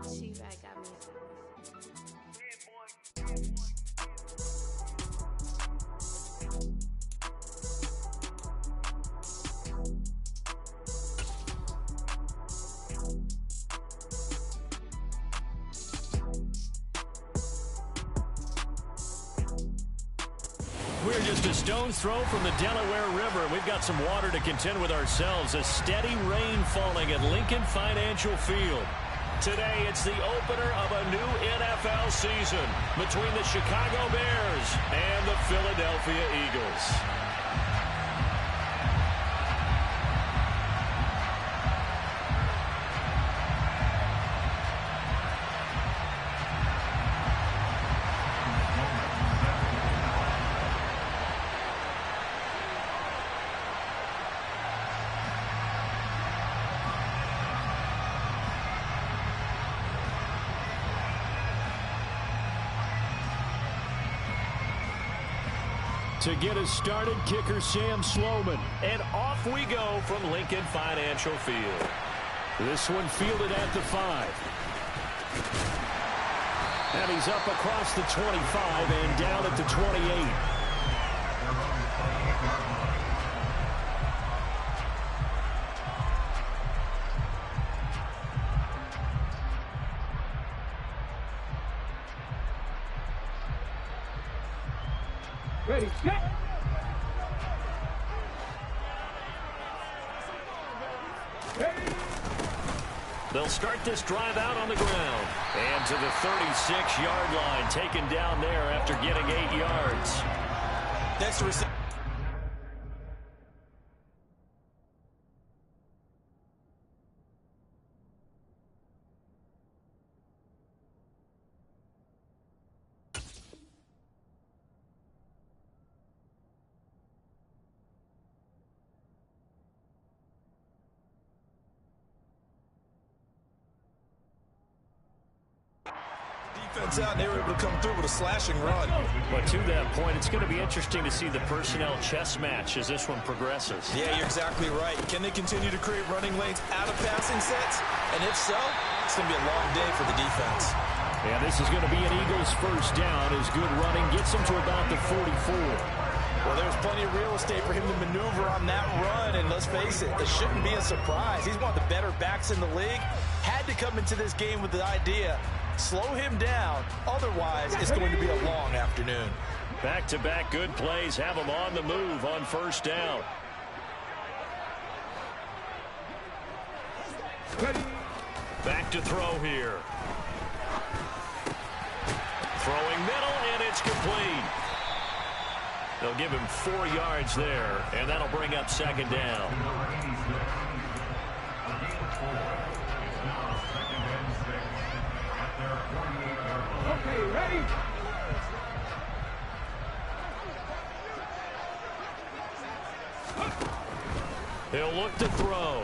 She-Rag got me. We're just a stone's throw from the Delaware River. We've got some water to contend with ourselves. A steady rain falling at Lincoln Financial Field. Today, it's the opener of a new NFL season between the Chicago Bears and the Philadelphia Eagles. To get us started, kicker Sam Sloman. And off we go from Lincoln Financial Field. This one fielded at the 5. And he's up across the 25 and down at the 28. Ready, set. They'll start this drive out on the ground. And to the 36-yard line, taken down there after getting 8 yards. Next receiver. Defense out, and they were able to come through with a slashing run. But to that point, it's going to be interesting to see the personnel chess match as this one progresses. Yeah, you're exactly right. Can they continue to create running lanes out of passing sets? And if so, it's going to be a long day for the defense. And this is going to be an Eagles first down as good running gets them to about the 44. Well, there's plenty of real estate for him to maneuver on that run, and let's face it, it shouldn't be a surprise. He's one of the better backs in the league. Had to come into this game with the idea, slow him down, otherwise it's going to be a long afternoon. Back-to-back good plays have him on the move on first down. Back to throw here. Throwing middle, and it's complete. They'll give him 4 yards there, and that'll bring up second down. Okay, ready? He'll look to throw.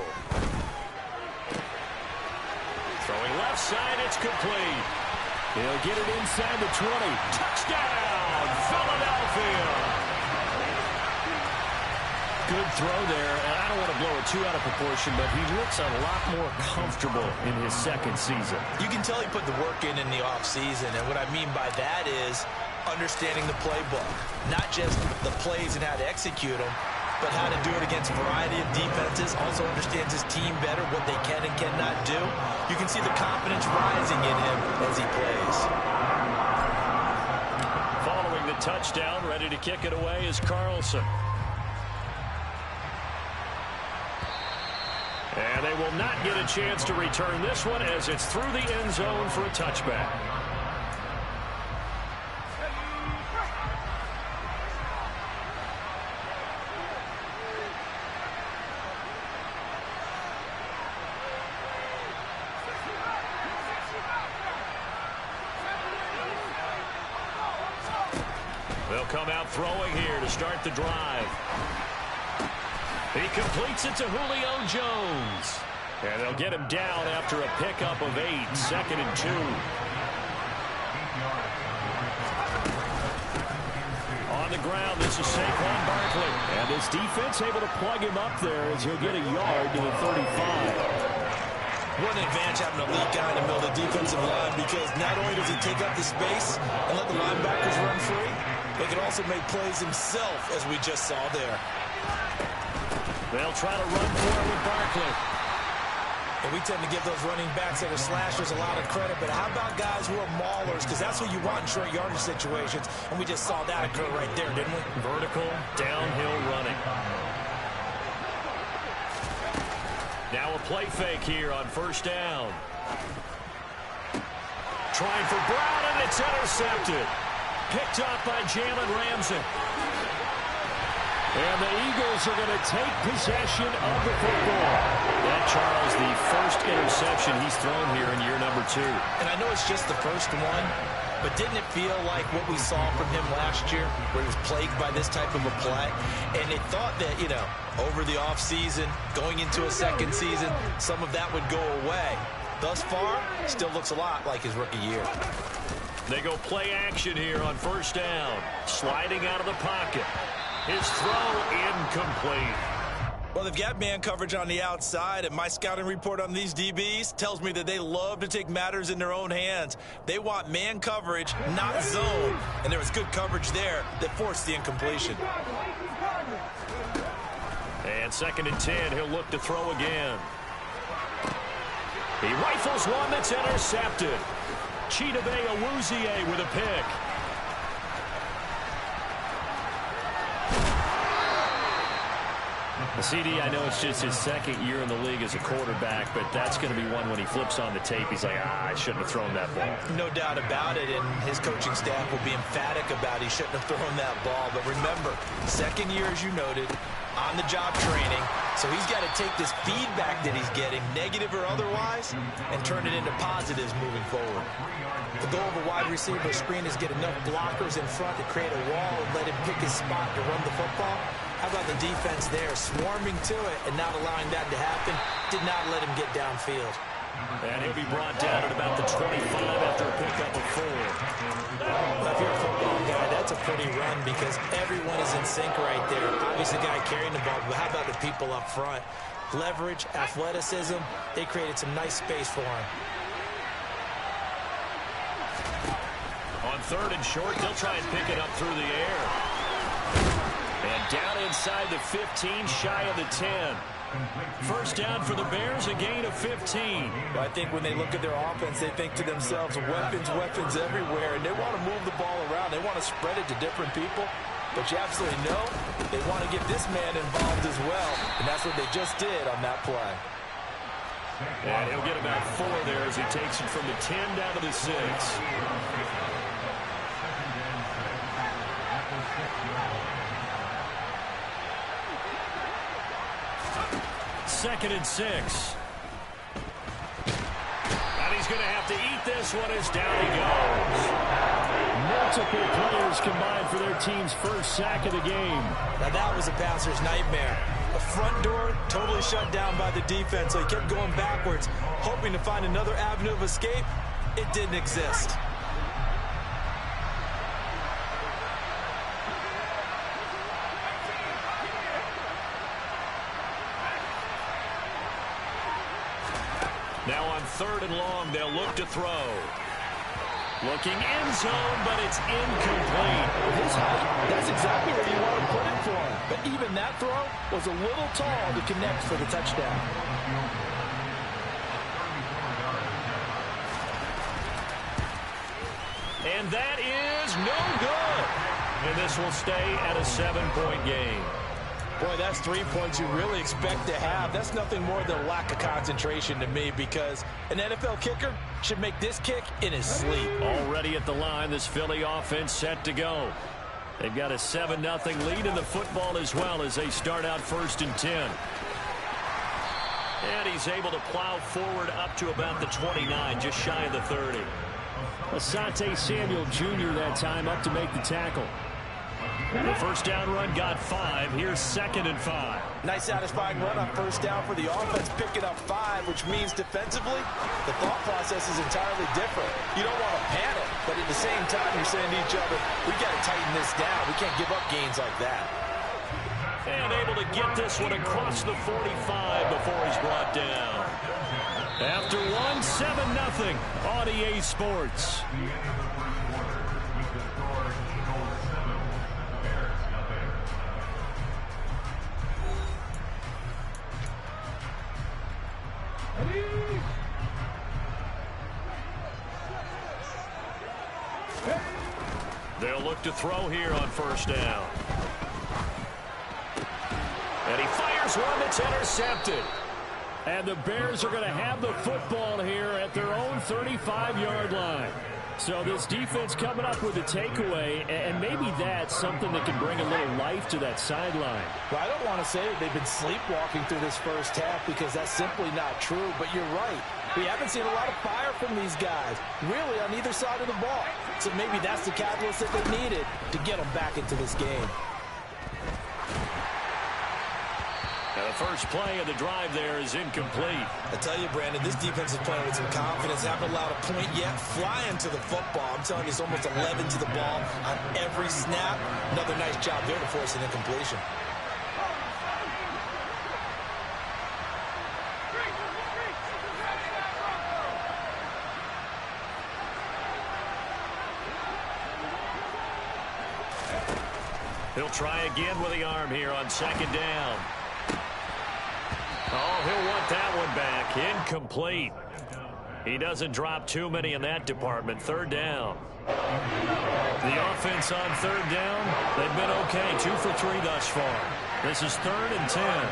Throwing left side, it's complete. He'll get it inside the 20. Touchdown, Philadelphia! Good throw there, and I don't want to blow it too out of proportion, but he looks a lot more comfortable in his second season. You can tell he put the work in the offseason, and what I mean by that is understanding the playbook. Not just the plays and how to execute them, but how to do it against a variety of defenses. Also understands his team better, what they can and cannot do. You can see the confidence rising in him as he plays. Following the touchdown, ready to kick it away is Carlson. And they will not get a chance to return this one as it's through the end zone for a touchback. They'll come out throwing here to start the drive. He completes it to Julio Jones. And they'll get him down after a pickup of 8, 2nd and 2. On the ground, this is Saquon Barkley. And this defense able to plug him up there as he'll get a yard to the 35. What an advantage having a lead guy in the middle of the defensive line, because not only does he take up the space and let the linebackers run free, but he can also make plays himself, as we just saw there. They'll try to run for it with Barkley. And we tend to give those running backs that are slashers a lot of credit, but how about guys who are maulers? Because that's what you want in short yardage situations, and we just saw that occur right there, didn't we? Vertical, downhill running. Now a play fake here on first down. Trying for Brown, and it's intercepted. Picked off by Jalen Ramsey. And the Eagles are going to take possession of the football. That, Charles, the first interception he's thrown here in year number 2. And I know it's just the first one, but didn't it feel like what we saw from him last year, where he was plagued by this type of a play? And they thought that, you know, over the offseason, going into a second season, some of that would go away. Thus far, still looks a lot like his rookie year. They go play action here on first down. Sliding out of the pocket. His throw incomplete. Well, they've got man coverage on the outside, and my scouting report on these DBs tells me that they love to take matters in their own hands. They want man coverage, not zone, and there was good coverage there that forced the incompletion. And 2nd and 10, he'll look to throw again. He rifles one that's intercepted. Chidobe Awuzie with a pick. CD, I know it's just his second year in the league as a quarterback, but that's going to be one when he flips on the tape. He's like, I shouldn't have thrown that ball. No doubt about it, and his coaching staff will be emphatic about he shouldn't have thrown that ball. But remember, second year, as you noted, on-the-job training, so he's got to take this feedback that he's getting, negative or otherwise, and turn it into positives moving forward. The goal of a wide receiver screen is get enough blockers in front to create a wall and let him pick his spot to run the football. How about the defense there, swarming to it and not allowing that to happen? Did not let him get downfield. And he'll be brought down at about the 25 after a pickup of 4. Well, if you're a football guy, that's a pretty run because everyone is in sync right there. Obviously, the guy carrying the ball, but how about the people up front? Leverage, athleticism, they created some nice space for him. On 3rd and short, they'll try and pick it up through the air. And down inside the 15, shy of the 10. First down for the Bears, a gain of 15. I think when they look at their offense, they think to themselves, weapons, weapons everywhere, and they want to move the ball around. They want to spread it to different people. But you absolutely know they want to get this man involved as well, and that's what they just did on that play. And he'll get about 4 there as he takes it from the 10 down to the 6. 2nd and 6. And he's going to have to eat this one as down he goes. Multiple players combined for their team's first sack of the game. Now that was a passer's nightmare. The front door totally shut down by the defense, so he kept going backwards, hoping to find another avenue of escape. It didn't exist. Now on 3rd and long, they'll look to throw. Looking end zone, but it's incomplete. His height, that's exactly where you want to put it for him. But even that throw was a little tall to connect for the touchdown. And that is no good. And this will stay at a 7-point game. Boy, that's 3 points you really expect to have. That's nothing more than a lack of concentration to me, because an NFL kicker should make this kick in his sleep. Already at the line, this Philly offense set to go. They've got a 7-0 lead in the football as well as they start out 1st and 10. And he's able to plow forward up to about the 29, just shy of the 30. Asante Samuel Jr. that time up to make the tackle. The first down run got 5. Here's 2nd and 5. Nice satisfying run on first down for the offense, picking up 5, which means defensively, the thought process is entirely different. You don't want to panic, but at the same time, you're saying to each other, we got to tighten this down. We can't give up gains like that. And able to get this one across the 45 before he's brought down. After one, 7-0 on EA Sports. They'll look to throw here on first down. And he fires one that's intercepted. And the Bears are going to have the football here at their own 35-yard line. So this defense coming up with a takeaway, and maybe that's something that can bring a little life to that sideline. Well, I don't want to say that they've been sleepwalking through this first half because that's simply not true, but you're right. We haven't seen a lot of fire from these guys, really, on either side of the ball. So maybe that's the catalyst that they needed to get them back into this game. And the first play of the drive there is incomplete. I tell you, Brandon, this defense is playing with some confidence. Haven't allowed a point yet. Flying to the football. I'm telling you, it's almost 11 to the ball on every snap. Another nice job there to force an incompletion. He'll try again with the arm here on second down. Oh, he'll want that one back. Incomplete. He doesn't drop too many in that department. Third down. The offense on third down, they've been okay. 2 for 3 thus far. This is 3rd and 10.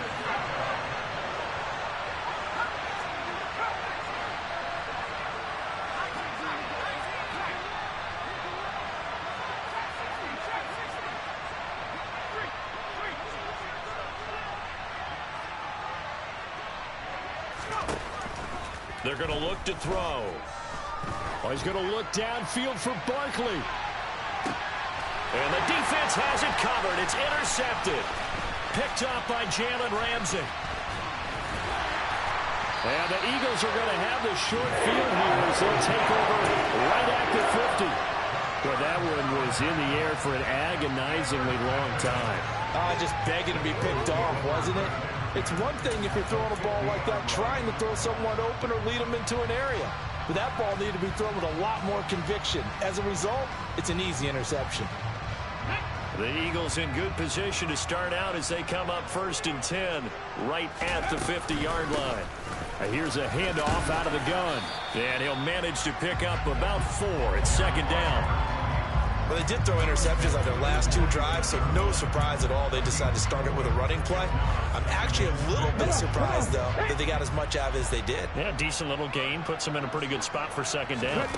They're going to look to throw. Oh, he's going to look downfield for Barkley. And the defense has it covered. It's intercepted. Picked up by Jalen Ramsey. And the Eagles are going to have the short field here as they'll take over right at the 50. Well, that one was in the air for an agonizingly long time. Just begging to be picked off, wasn't it? It's one thing if you're throwing a ball like that, trying to throw someone open or lead them into an area. But that ball needed to be thrown with a lot more conviction. As a result, it's an easy interception. The Eagles in good position to start out as they come up 1st and 10 right at the 50-yard line. Here's a handoff out of the gun. And he'll manage to pick up about 4 at second down. Well, they did throw interceptions on their last 2 drives, so no surprise at all they decided to start it with a running play. I'm actually a little bit surprised, though, that they got as much out of it as they did. Yeah, decent little gain. Puts them in a pretty good spot for second down.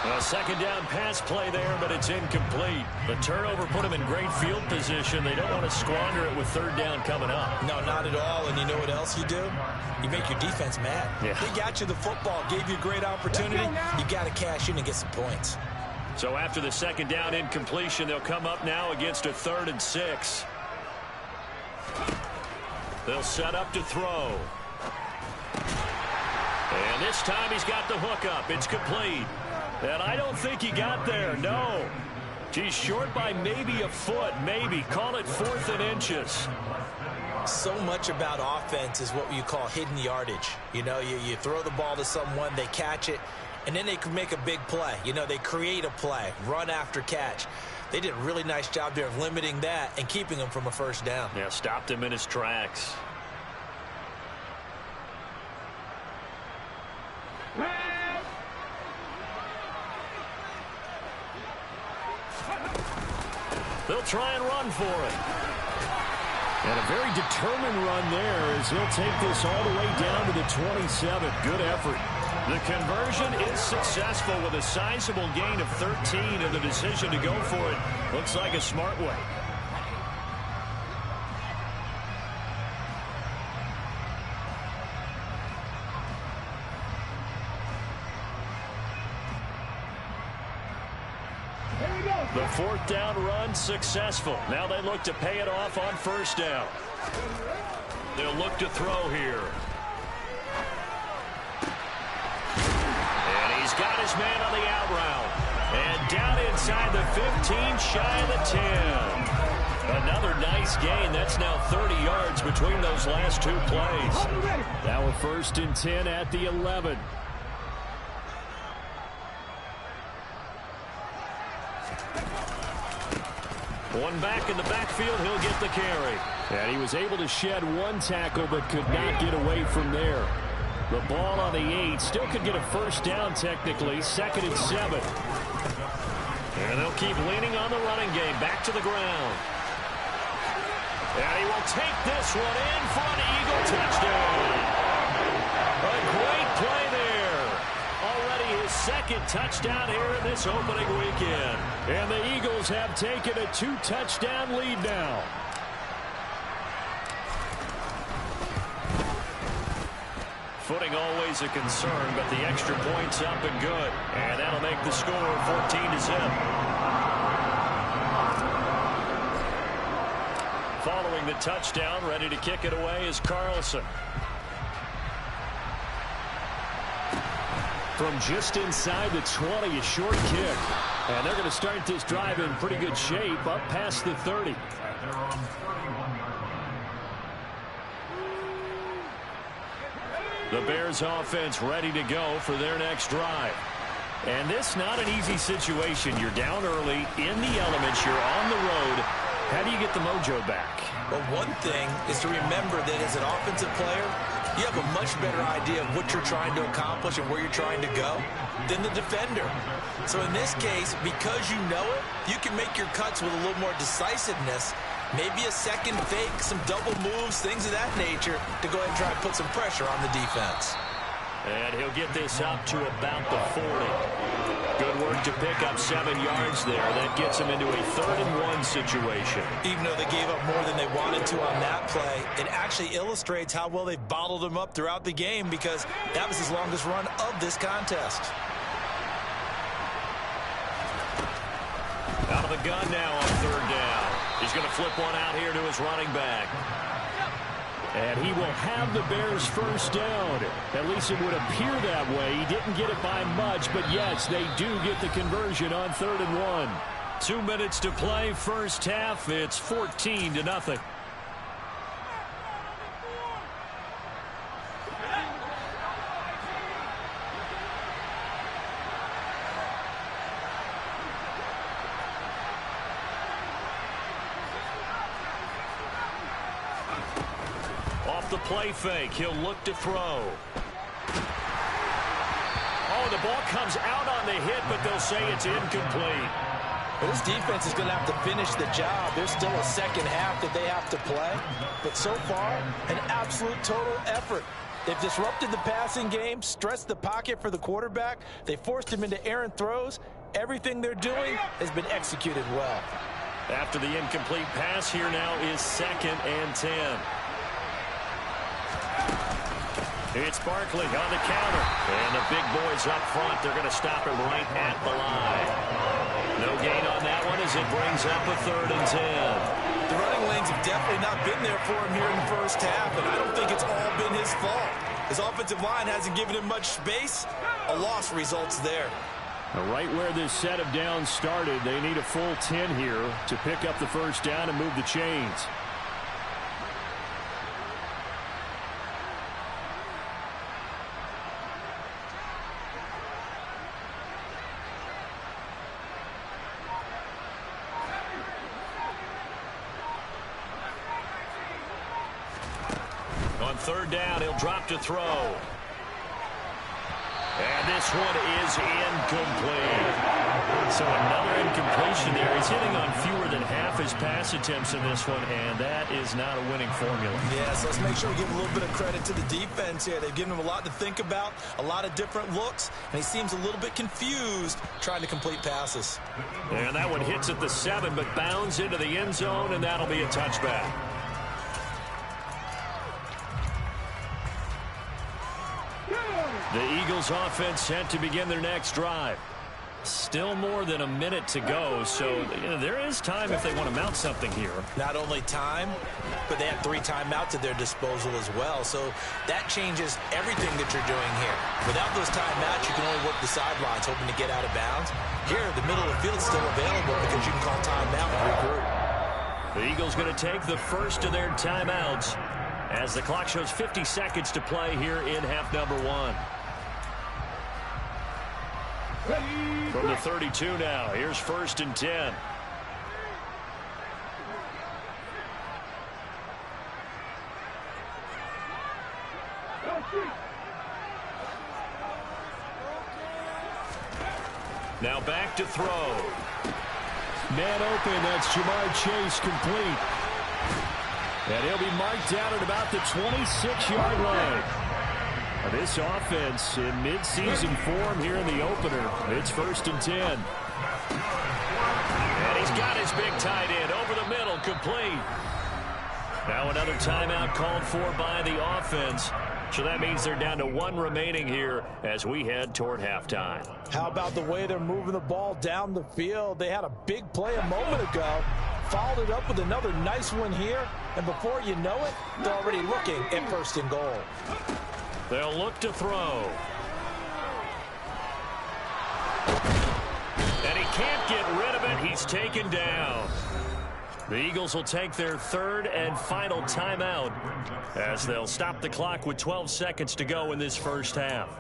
A second down pass play there, but it's incomplete. The turnover put them in great field position. They don't want to squander it with third down coming up. No, not at all. And you know what else you do? You make your defense mad. Yeah. They got you the football, gave you a great opportunity. You got to cash in and get some points. So after the second down incompletion, they'll come up now against a 3rd and 6. They'll set up to throw. And this time he's got the hook up. It's complete. And I don't think he got there, no. He's short by maybe a foot, maybe. Call it 4th and inches. So much about offense is what you call hidden yardage. You know, you throw the ball to someone, they catch it, and then they can make a big play. You know, they create a play, run after catch. They did a really nice job there of limiting that and keeping him from a first down. Yeah, stopped him in his tracks. They'll try and run for it. And a very determined run there as he'll take this all the way down to the 27. Good effort. The conversion is successful with a sizable gain of 13, and the decision to go for it looks like a smart way. The 4th down run successful. Now they look to pay it off on first down. They'll look to throw here. And he's got his man on the out route. And down inside the 15, shy of the 10. Another nice gain. That's now 30 yards between those last two plays. Now a 1st and 10 at the 11. One back in the backfield. He'll get the carry. And he was able to shed one tackle but could not get away from there. The ball on the 8. Still could get a 1st down technically. 2nd and 7. And they'll keep leaning on the running game. Back to the ground. And he will take this one in for an Eagle touchdown. A great play there. Already his 2nd touchdown here in this opening weekend. And the Eagles have taken a 2-touchdown lead now. Footing always a concern, but the extra point's up and good. And that'll make the score 14-0. Following the touchdown, ready to kick it away is Carlson. From just inside the 20, a short kick. And they're going to start this drive in pretty good shape, up past the 30. The Bears offense ready to go for their next drive. And this not an easy situation. You're down early, in the elements, you're on the road. How do you get the mojo back? Well, one thing is to remember that as an offensive player, you have a much better idea of what you're trying to accomplish and where you're trying to go than the defender. So in this case, because you know it, you can make your cuts with a little more decisiveness. Maybe a second fake, some double moves, things of that nature to go ahead and try and put some pressure on the defense. And he'll get this up to about the 40. Good work to pick up 7 yards there. That gets him into a 3rd and 1 situation. Even though they gave up more than they wanted to on that play, it actually illustrates how well they bottled him up throughout the game because that was his longest run of this contest. Out of the gun now on 3rd down. He's going to flip one out here to his running back. And he will have the Bears' 1st down. At least it would appear that way. He didn't get it by much, but yes, they do get the conversion on 3rd and 1. 2 minutes to play, 1st half. It's 14-0. The play fake. He'll look to throw. Oh, the ball comes out on the hit, but they'll say it's incomplete. Well, this defense is going to have to finish the job. There's still a 2nd half that they have to play. But so far, an absolute total effort. They've disrupted the passing game, stressed the pocket for the quarterback. They forced him into errant throws. Everything they're doing has been executed well. After the incomplete pass, here now is 2nd and 10. It's Barkley on the counter. And the big boys up front, they're going to stop him right at the line. No gain on that one as it brings up a 3rd and 10. The running lanes have definitely not been there for him here in the 1st half, and I don't think it's all been his fault. His offensive line hasn't given him much space. A loss results there. Right where this set of downs started, they need a full 10 here to pick up the 1st down and move the chains. On 3rd down, he'll drop to throw. And this one is incomplete. So another incompletion there. He's hitting on fewer than half his pass attempts in this one, and that is not a winning formula. Yeah, so let's make sure we give a little bit of credit to the defense here. They've given him a lot to think about, a lot of different looks, and he seems a little bit confused trying to complete passes. And that one hits at the 7, but bounds into the end zone, and that'll be a touchback. The Eagles offense set to begin their next drive. Still more than a minute to go, so there is time if they want to mount something here. Not only time, but they have 3 timeouts at their disposal as well, so that changes everything that you're doing here. Without those timeouts, you can only work the sidelines, hoping to get out of bounds. Here, the middle of the field is still available because you can call timeout and regroup. The Eagles going to take the first of their timeouts as the clock shows 50 seconds to play here in half number one. From the 32 now, here's 1st and 10. Now back to throw. Man open, that's Jamar Chase complete. And he'll be marked down at about the 26-yard line. This offense in midseason form here in the opener. It's 1st and 10. And he's got his big tight end over the middle, complete. Now another timeout called for by the offense. So that means they're down to 1 remaining here as we head toward halftime. How about the way they're moving the ball down the field? They had a big play a moment ago, followed it up with another nice one here, and before you know it, they're already looking at 1st and goal. They'll look to throw. And he can't get rid of it. He's taken down. The Eagles will take their 3rd and final timeout as they'll stop the clock with 12 seconds to go in this first half.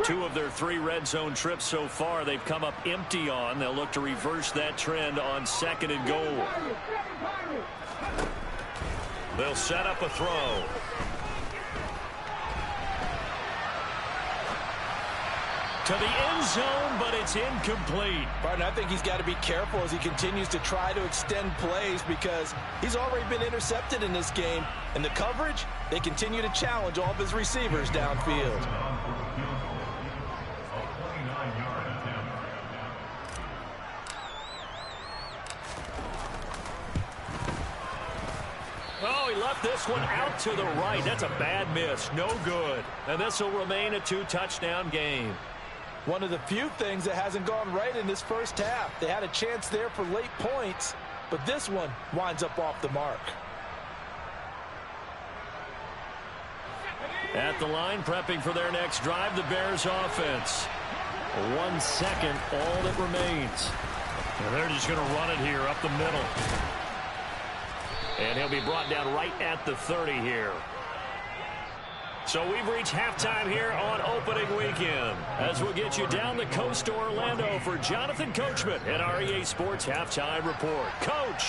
2 of their 3 red zone trips so far they've come up empty on. They'll look to reverse that trend on 2nd and goal. They'll set up a throw. To the end zone, but it's incomplete. Barton, I think he's got to be careful as he continues to try to extend plays because he's already been intercepted in this game. And the coverage, they continue to challenge all of his receivers downfield. Oh, he left this one out to the right. That's a bad miss. No good. And this will remain a 2-touchdown game. One of the few things that hasn't gone right in this first half. They had a chance there for late points, but this one winds up off the mark. At the line, prepping for their next drive, the Bears offense. 1 second, all that remains. And they're just going to run it here up the middle. And he'll be brought down right at the 30 here. So we've reached halftime here on opening weekend as we'll get you down the coast to Orlando for Jonathan Coachman and our EA Sports Halftime Report. Coach!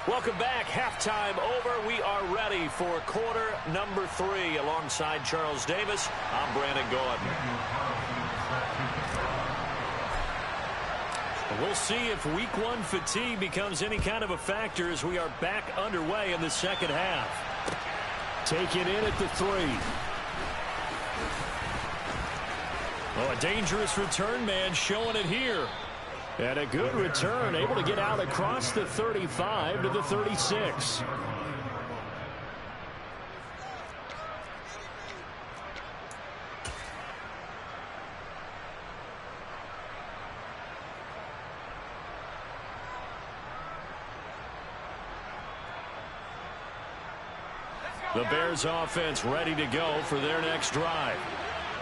Welcome back. Halftime over. We are ready for quarter number 3. Alongside Charles Davis, I'm Brandon Gordon. We'll see if week 1 fatigue becomes any kind of a factor as we are back underway in the second half. Taken in at the 3. Oh, a dangerous return man showing it here. And a good return, able to get out across the 35 to the 36. The Bears offense ready to go for their next drive.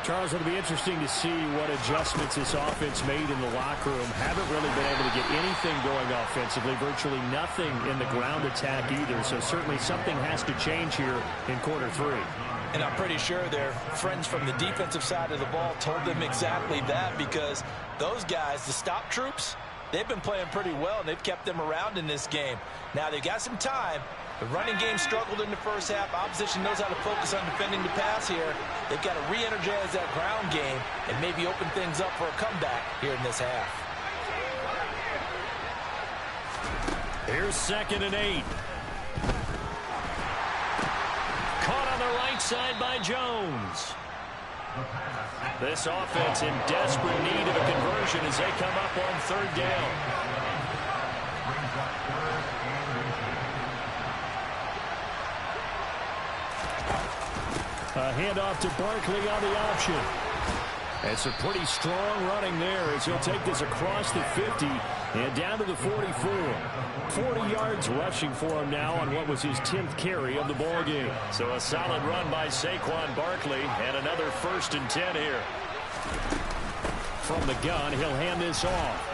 Charles, it'll be interesting to see what adjustments this offense made in the locker room. Haven't really been able to get anything going offensively, virtually nothing in the ground attack either. So certainly something has to change here in quarter 3. And I'm pretty sure their friends from the defensive side of the ball told them exactly that, because those guys, the stop troops, they've been playing pretty well, and they've kept them around in this game. Now they've got some time. The running game struggled in the first half. Opposition knows how to focus on defending the pass here. They've got to re-energize that ground game and maybe open things up for a comeback here in this half. Here's 2nd and 8. Caught on the right side by Jones. This offense in desperate need of a conversion as they come up on 3rd down. A handoff to Barkley on the option. It's a pretty strong running there as he'll take this across the 50 and down to the 44. 40 yards rushing for him now on what was his 10th carry of the ball game. So a solid run by Saquon Barkley and another 1st and 10 here. From the gun, he'll hand this off.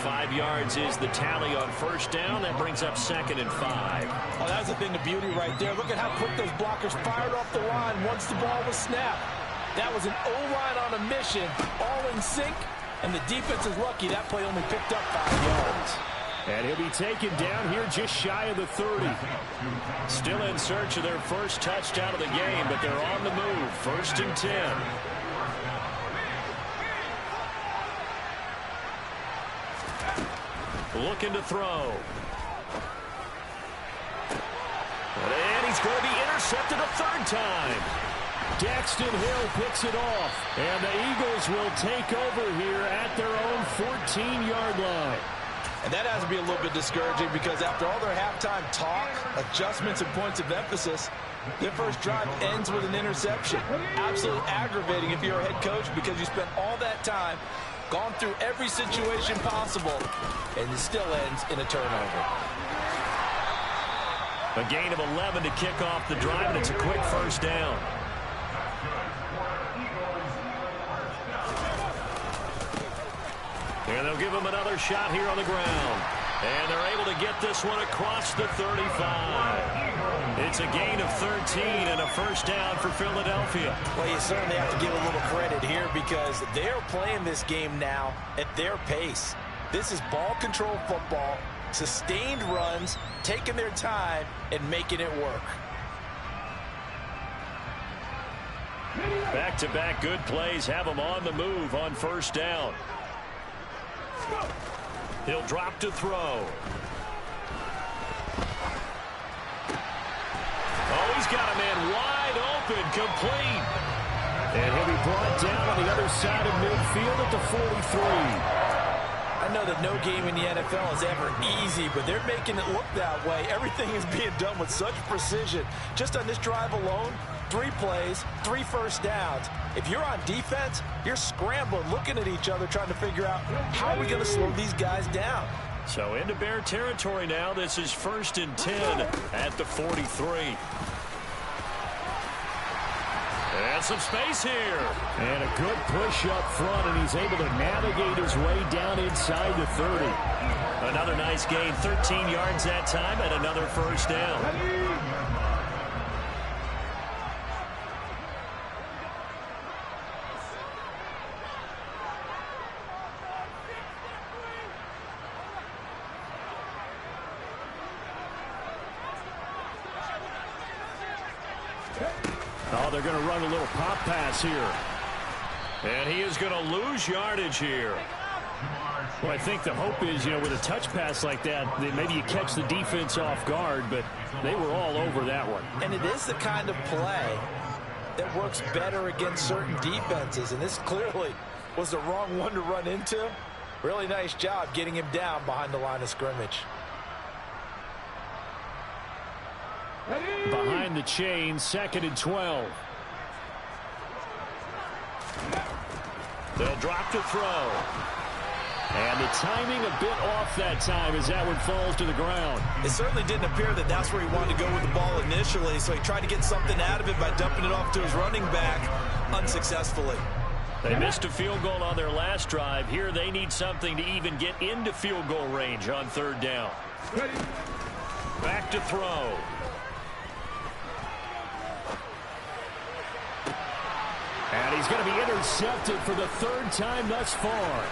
5 yards is the tally on 1st down. That brings up 2nd and 5. Oh, that's the thing of beauty right there. Look at how quick those blockers fired off the line once the ball was snapped. That was an O-line on a mission, all in sync, and the defense is lucky that play only picked up 5 yards. And he'll be taken down here just shy of the 30. Still in search of their first touchdown of the game, but they're on the move. 1st and 10. Looking to throw. And he's going to be intercepted a 3rd time. Daxton Hill picks it off. And the Eagles will take over here at their own 14-yard line. And that has to be a little bit discouraging because after all their halftime talk, adjustments, and points of emphasis, their first drive ends with an interception. Absolutely aggravating if you're a head coach because you spent all that time, gone through every situation possible, and it still ends in a turnover. A gain of 11 to kick off the drive, and it's a quick 1st down. And they'll give him another shot here on the ground. And they're able to get this one across the 35. It's a gain of 13 and a 1st down for Philadelphia. Well, you certainly have to give a little credit here because they're playing this game now at their pace. This is ball control football, sustained runs, taking their time, and making it work. Back-to-back good plays have them on the move on 1st down. He'll drop to throw. Oh, he's got a man wide open, complete. And he'll be brought down on the other side of midfield at the 43. I know that no game in the NFL is ever easy, but they're making it look that way. Everything is being done with such precision. Just on this drive alone, 3 plays, 3 1st downs. If you're on defense, you're scrambling, looking at each other, trying to figure out how are we going to slow these guys down. So into Bear territory now. This is 1st and 10 at the 43. And some space here. And a good push up front, and he's able to navigate his way down inside the 30. Another nice gain, 13 yards that time, and another 1st down. Oh, they're going to run a little pop pass here. And he is going to lose yardage here. Well, I think the hope is, with a touch pass like that maybe you catch the defense off guard, but they were all over that one. And it is the kind of play that works better against certain defenses, and this clearly was the wrong one to run into. Really nice job getting him down behind the line of scrimmage. Behind the chain, 2nd and 12. They'll drop to throw. And the timing a bit off that time as that one falls to the ground. It certainly didn't appear that that's where he wanted to go with the ball initially, so he tried to get something out of it by dumping it off to his running back unsuccessfully. They missed a field goal on their last drive. Here they need something to even get into field goal range on 3rd down. Back to throw. And he's going to be intercepted for the 3rd time thus far.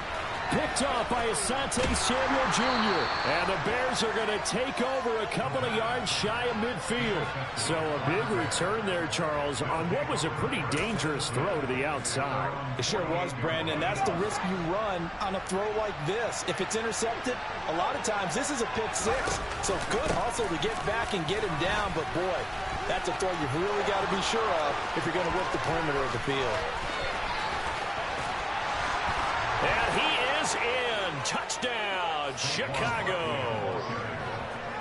Picked off by Asante Samuel Jr. And the Bears are going to take over a couple of yards shy of midfield. So a big return there, Charles, on what was a pretty dangerous throw to the outside. It sure was, Brandon. That's the risk you run on a throw like this. If it's intercepted, a lot of times this is a pick 6. So good hustle to get back and get him down. But, boy, that's a throw you've really got to be sure of if you're going to work the perimeter of the field. And he is in. Touchdown, Chicago.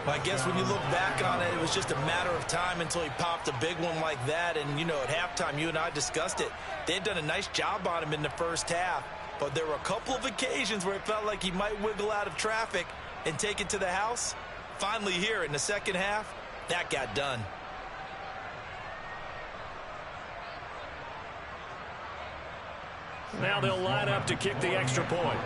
Well, I guess when you look back on it, it was just a matter of time until he popped a big one like that. And, you know, at halftime, you and I discussed it. They had done a nice job on him in the first half. But there were a couple of occasions where it felt like he might wiggle out of traffic and take it to the house. Finally here in the second half, that got done. Now they'll line up to kick the extra point.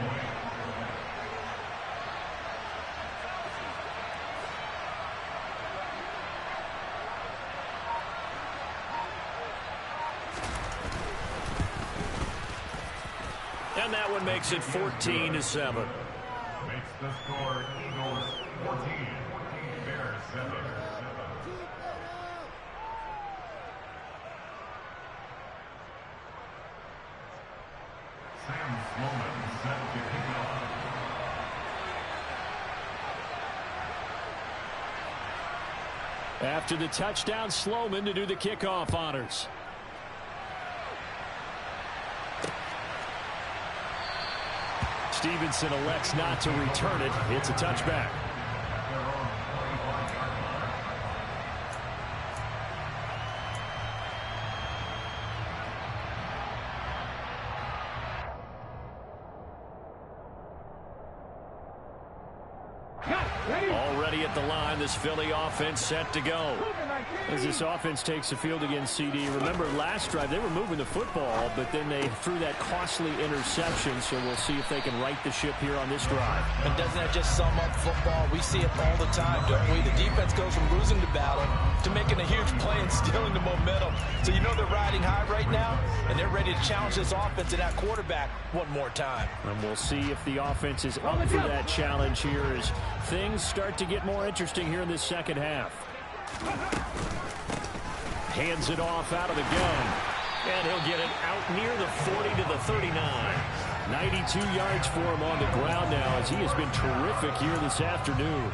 And that one makes it 14-7. Makes the score Eagles 14, Bears 7. Sam Sloman set to kick off. After the touchdown, Sloman to do the kickoff honors. Stevenson elects not to return it. It's a touchback. Already at the line, this Philly offense set to go. As this offense takes the field against CD, remember last drive they were moving the football, but then they threw that costly interception, so we'll see if they can right the ship here on this drive. And doesn't that just sum up football? We see it all the time, don't we? The defense goes from losing the battle to making a huge play and stealing the momentum. So you know they're riding high right now, and they're ready to challenge this offense and that quarterback one more time. And we'll see if the offense is up for that challenge here as things start to get more interesting here in this second half. Hands it off out of the gun. And he'll get it out near the 40 to the 39. 92 yards for him on the ground now as he has been terrific here this afternoon.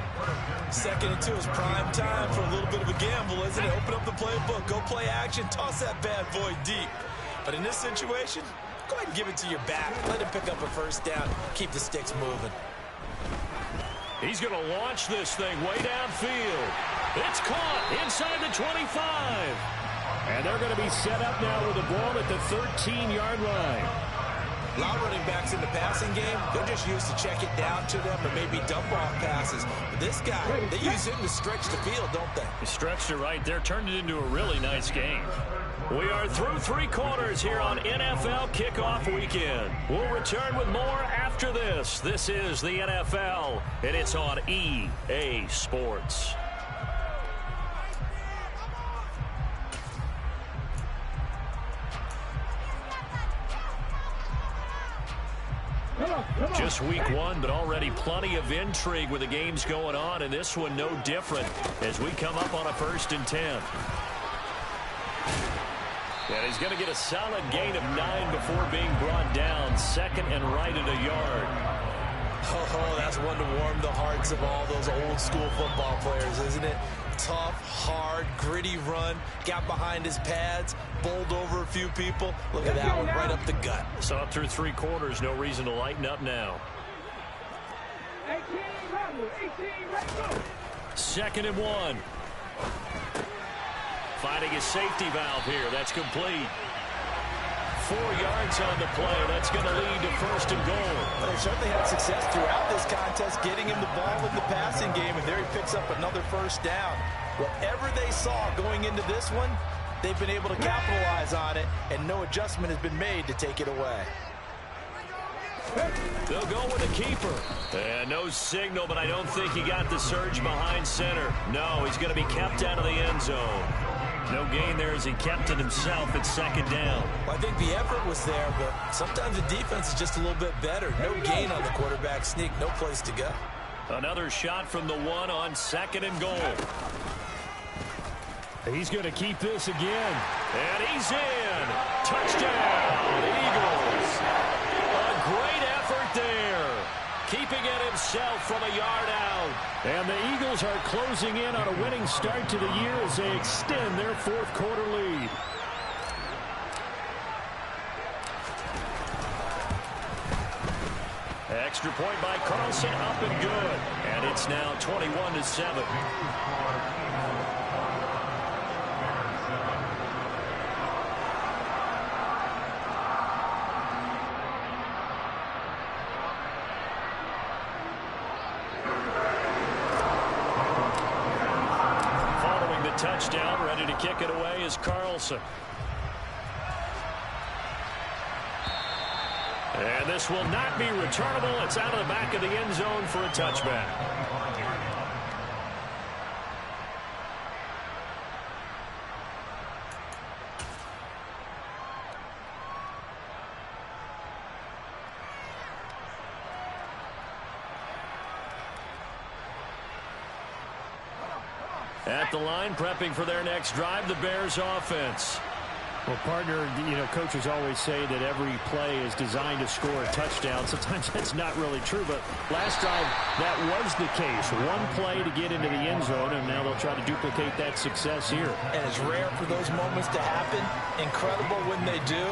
Second and 2 is prime time for a little bit of a gamble, isn't it? Open up the playbook, go play action, toss that bad boy deep. But in this situation, go ahead and give it to your back. Let him pick up a first down, keep the sticks moving. He's going to launch this thing way downfield. It's caught inside the 25. And they're going to be set up now with the ball at the 13-yard line. A lot of running backs in the passing game, they're just used to check it down to them or maybe dump off passes. But this guy, they use him to stretch the field, don't they? He stretched it right there, turned it into a really nice game. We are through 3 quarters here on NFL Kickoff Weekend. We'll return with more after this. This is the NFL, and it's on EA Sports. Just week 1, but already plenty of intrigue with the games going on, and this one no different as we come up on a 1st and 10. And he's going to get a solid gain of 9 before being brought down. 2nd and right at a yard. Oh, that's one to warm the hearts of all those old school football players, isn't it? Tough, hard, gritty run. Got behind his pads, bowled over a few people. Look at that one right up the gut. Saw it through 3 quarters. No reason to lighten up now. 2nd and 1. Finding a safety valve here. That's complete. 4 yards on the play. That's going to lead to 1st and goal. Well, they certainly had success throughout this contest getting him the ball in the passing game, and there he picks up another 1st down. Whatever they saw going into this one, they've been able to capitalize on it, and no adjustment has been made to take it away. They'll go with a keeper. And no signal, but I don't think he got the surge behind center. No, he's going to be kept out of the end zone. No gain there as he kept it himself at 2nd down. Well, I think the effort was there, but sometimes the defense is just a little bit better. No gain on the quarterback sneak, no place to go. Another shot from the 1 on 2nd and goal. He's going to keep this again. And he's in. Touchdown, Eagles. A great effort there. Keeping it himself from a yard out. And the Eagles are closing in on a winning start to the year as they extend their 4th quarter lead. Extra point by Carlson, up and good. And it's now 21-7. Following the touchdown, ready to kick it away is Carlson. And this will not be returnable. It's out of the back of the end zone for a touchback. At the line, prepping for their next drive, the Bears offense. Well, partner, coaches always say that every play is designed to score a touchdown. Sometimes that's not really true, but last drive, that was the case. One play to get into the end zone, and now they'll try to duplicate that success here. And it's rare for those moments to happen. Incredible when they do.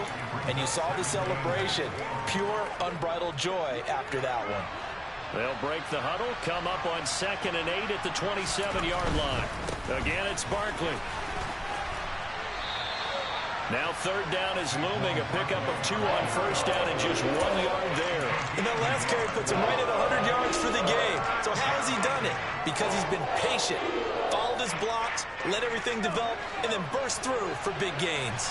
And you saw the celebration. Pure, unbridled joy after that one. They'll break the huddle, come up on 2nd and 8 at the 27-yard line. Again, it's Barkley. Now 3rd down is looming. A pickup of 2 on 1st down and just 1 yard there. And that last carry puts him right at 100 yards for the game. So how has he done it? Because he's been patient, followed his blocks, let everything develop, and then burst through for big gains.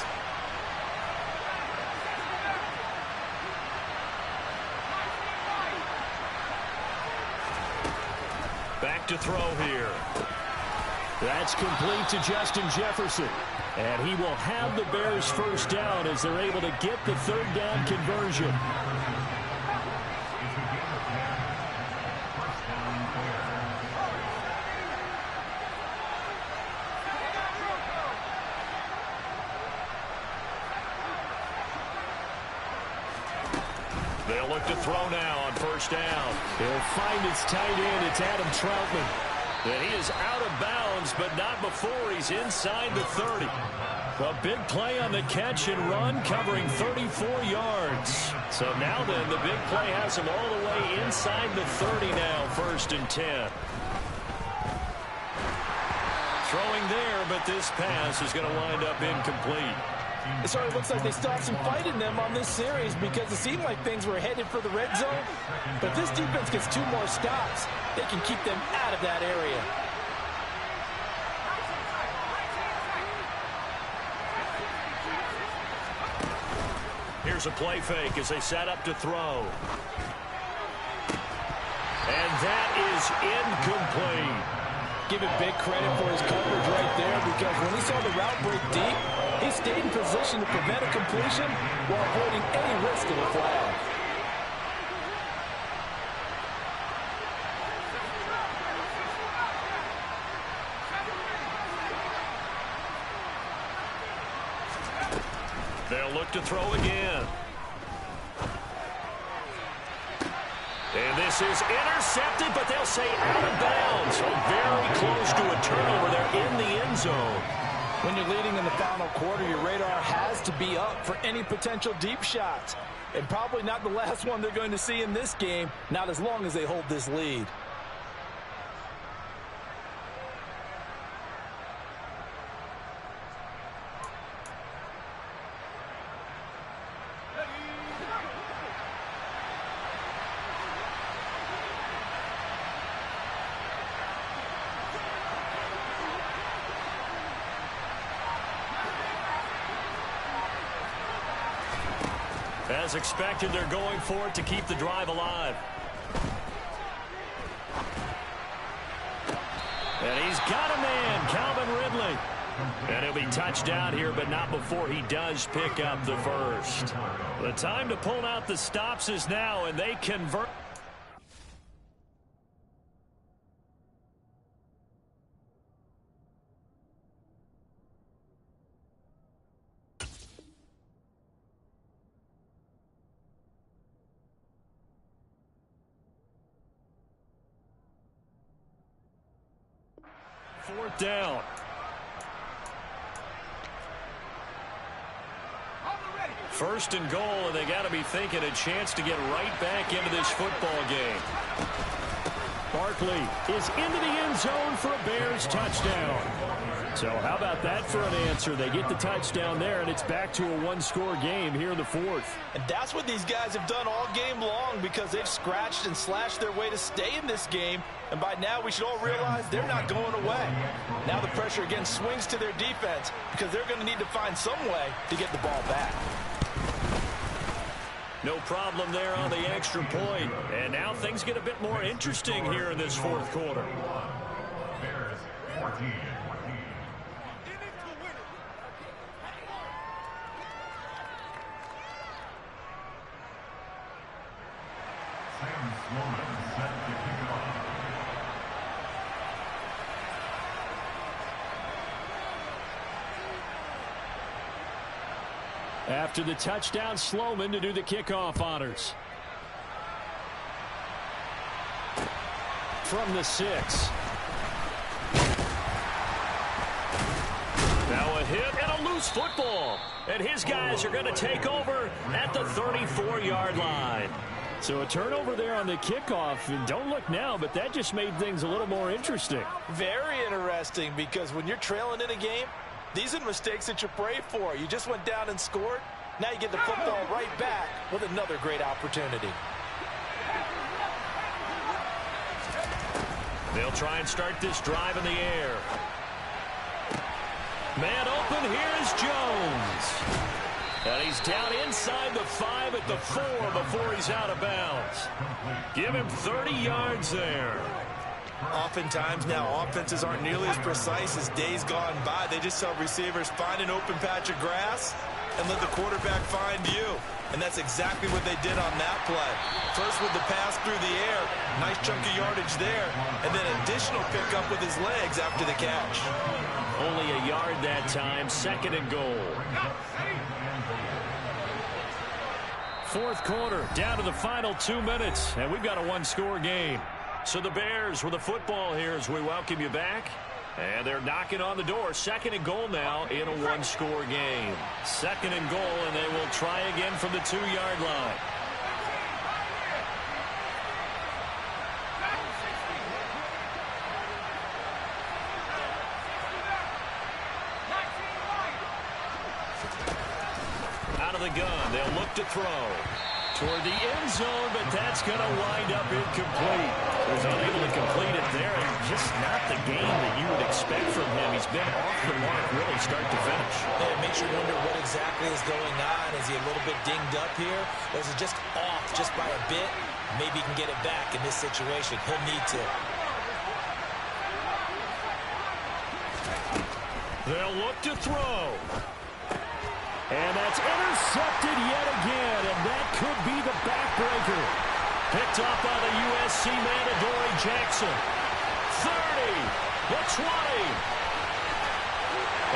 Back to throw here. That's complete to Justin Jefferson. And he will have the Bears first down as they're able to get the 3rd down conversion. They'll look to throw now on 1st down. He'll find his tight end. It's Adam Troutman. And he is out of bounds, but not before he's inside the 30. A big play on the catch and run, covering 34 yards. So now then, the big play has him all the way inside the 30 now, 1st and 10. Throwing there, but this pass is going to wind up incomplete. It sort of looks like they still have some fight in them on this series because it seemed like things were headed for the red zone. But if this defense gets 2 more stops, they can keep them out of that area. Here's a play fake as they set up to throw. And that is incomplete. Give it big credit for his coverage right there because when he saw the route break deep, he stayed in position to prevent a completion while avoiding any risk of a flag. They'll look to throw again. And this is intercepted, but they'll say out of bounds. So very close to a turnover there in the end zone. When you're leading in the final quarter, your radar has to be up for any potential deep shots. And probably not the last one they're going to see in this game, not as long as they hold this lead. As expected, they're going for it to keep the drive alive. And he's got a man, Calvin Ridley. And he'll be touched down here, but not before he does pick up the first. The time to pull out the stops is now, and they convert. Fourth down. First and goal, and they got to be thinking a chance to get right back into this football game. Barkley is into the end zone for a Bears touchdown. So how about that for an answer? They get the touchdown there, and it's back to a one-score game here in the fourth. And that's what these guys have done all game long, because they've scratched and slashed their way to stay in this game. And by now, we should all realize they're not going away. Now the pressure again swings to their defense, because they're going to need to find some way to get the ball back. No problem there on the extra point. And now things get a bit more interesting here in this fourth quarter. Bears 14. Sam Sloman set to kick it off. After the touchdown, Sloman to do the kickoff honors. From the 6. Now a hit and a loose football. And his guys are going to take over at the 34-yard line. So a turnover there on the kickoff. And don't look now, but that just made things a little more interesting. Very interesting, because when you're trailing in a game, these are the mistakes that you pray for. You just went down and scored. Now you get the football right back with another great opportunity. They'll try and start this drive in the air. Man open, here's Jones. And he's down inside the 5 at the 4 before he's out of bounds. Give him 30 yards there. Oftentimes now, offenses aren't nearly as precise as days gone by. They just tell receivers, find an open patch of grass and let the quarterback find you. And that's exactly what they did on that play. First with the pass through the air, nice chunk of yardage there, and then additional pickup with his legs after the catch. Only a yard that time, second and goal. Fourth quarter, down to the final 2 minutes, and we've got a one-score game. So the Bears with the football here as we welcome you back. And they're knocking on the door. Second and goal now in a one-score game. Second and goal, and they will try again from the 2-yard line. Out of the gun, they'll look to throw. Toward the end zone, but that's going to wind up incomplete. Was unable to complete it there, and just not the game that you would expect from him. He's been off the mark really start to finish. Yeah, it makes you wonder what exactly is going on. Is he a little bit dinged up here? Or is it just off just by a bit? Maybe he can get it back in this situation. He'll need to. They'll look to throw. And that's intercepted yet again, and that could be the backbreaker. Picked up by the USC man, Adoree Jackson. 30, the 20.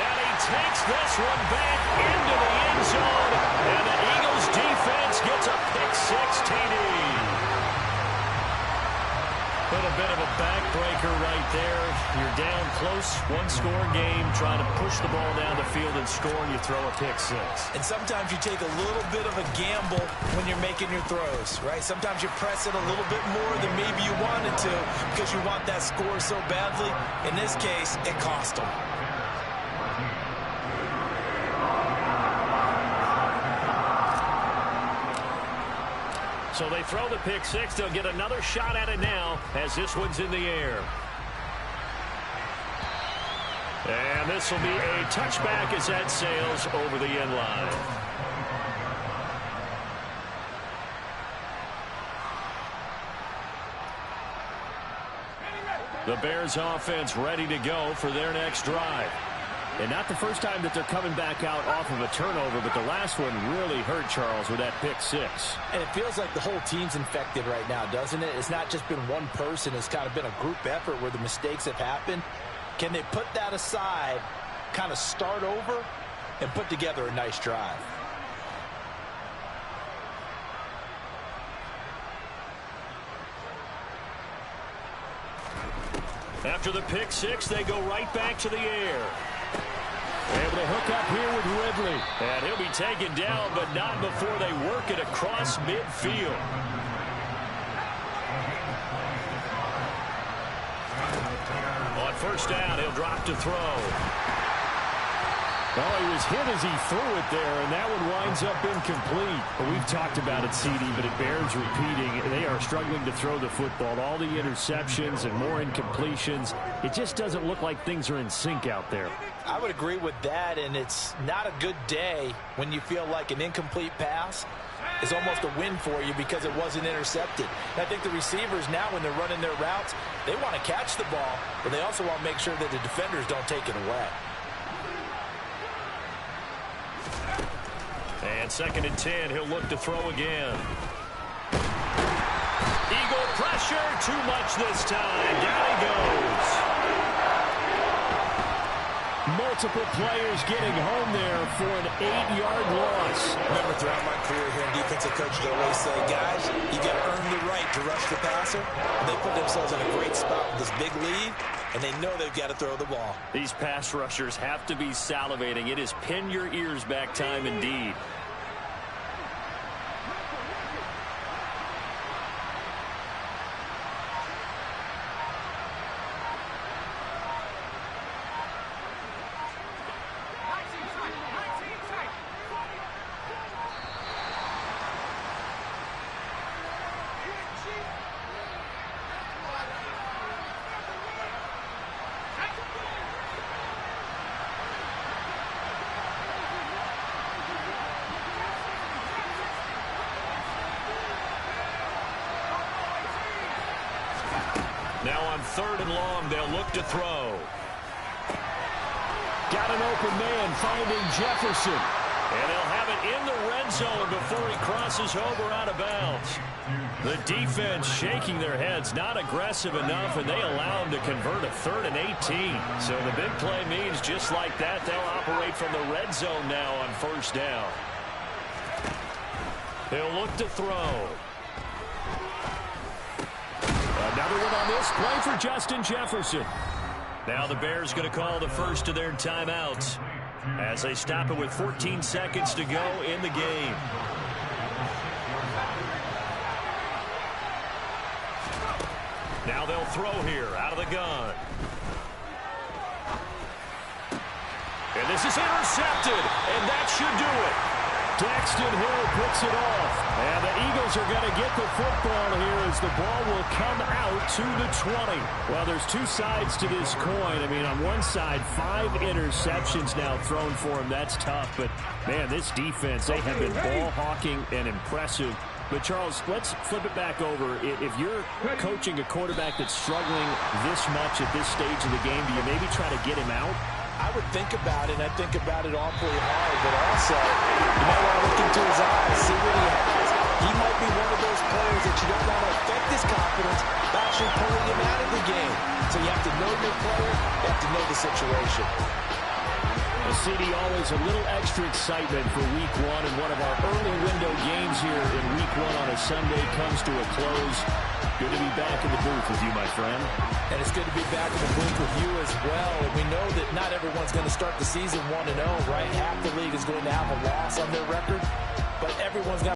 And he takes this one back into the end zone, and the Eagles defense gets a pick-6 TD. But a bit of a backbreaker right there. You're down close, one-score game, trying to push the ball down the field and score, and you throw a pick-6. And sometimes you take a little bit of a gamble when you're making your throws, right? Sometimes you press it a little bit more than maybe you wanted to because you want that score so badly. In this case, it cost them. So they throw the pick-6. They'll get another shot at it now as this one's in the air. And this will be a touchback as that sails over the end line. The Bears offense ready to go for their next drive. And not the first time that they're coming back out off of a turnover, but the last one really hurt, Charles, with that pick-6. And it feels like the whole team's infected right now, doesn't it? It's not just been one person. It's kind of been a group effort where the mistakes have happened. Can they put that aside, kind of start over, and put together a nice drive? After the pick-6, they go right back to the air. Able to hook back up here with Ridley. And he'll be taken down, but not before they work it across midfield. On first down, he'll drop to throw. Well, he was hit as he threw it there, and that one winds up incomplete. But we've talked about it, CD, but it bears repeating. They are struggling to throw the football. All the interceptions and more incompletions. It just doesn't look like things are in sync out there. I would agree with that, and it's not a good day when you feel like an incomplete pass is almost a win for you because it wasn't intercepted. And I think the receivers now, when they're running their routes, they want to catch the ball, but they also want to make sure that the defenders don't take it away. And 2nd and 10, he'll look to throw again. Eagle pressure, too much this time. Down he goes. Multiple players getting home there for an 8-yard loss. Remember, throughout my career here in defensive coaches always say, guys, you got to earn the right to rush the passer. And they put themselves in a great spot with this big lead, and they know they've got to throw the ball. These pass rushers have to be salivating. It is pin your ears back time indeed. Now on 3rd and long, they'll look to throw. Got an open man finding Jefferson. And they'll have it in the red zone before he crosses over out of bounds. The defense shaking their heads, not aggressive enough, and they allow him to convert a 3rd and 18. So the big play means just like that, they'll operate from the red zone now on 1st down. They'll look to throw. Another one on this play for Justin Jefferson. Now the Bears going to call the first of their timeouts as they stop it with 14 seconds to go in the game. Now they'll throw here out of the gun. And this is intercepted, and that should do it. Daxton Hill puts it off. And the Eagles are going to get the football here as the ball will come out to the 20. Well, there's two sides to this coin. I mean, on one side, 5 interceptions now thrown for him. That's tough. But, man, this defense, they have been ball hawking and impressive. But, Charles, let's flip it back over. If you're coaching a quarterback that's struggling this much at this stage of the game, do you maybe try to get him out? I would think about it, and I think about it awfully hard, but also, you might want to look into his eyes, see what he has. He might be one of those players that you don't want to affect his confidence by actually pulling him out of the game. So you have to know your player, you have to know the situation. The CD, always a little extra excitement for Week 1, and one of our early window games here in Week 1 on a Sunday comes to a close. Good to be back in the booth with you, my friend. And it's good to be back in the booth with you as well. And we know that not everyone's going to start the season 1-0, right? Half the league is going to have a loss on their record, but everyone's got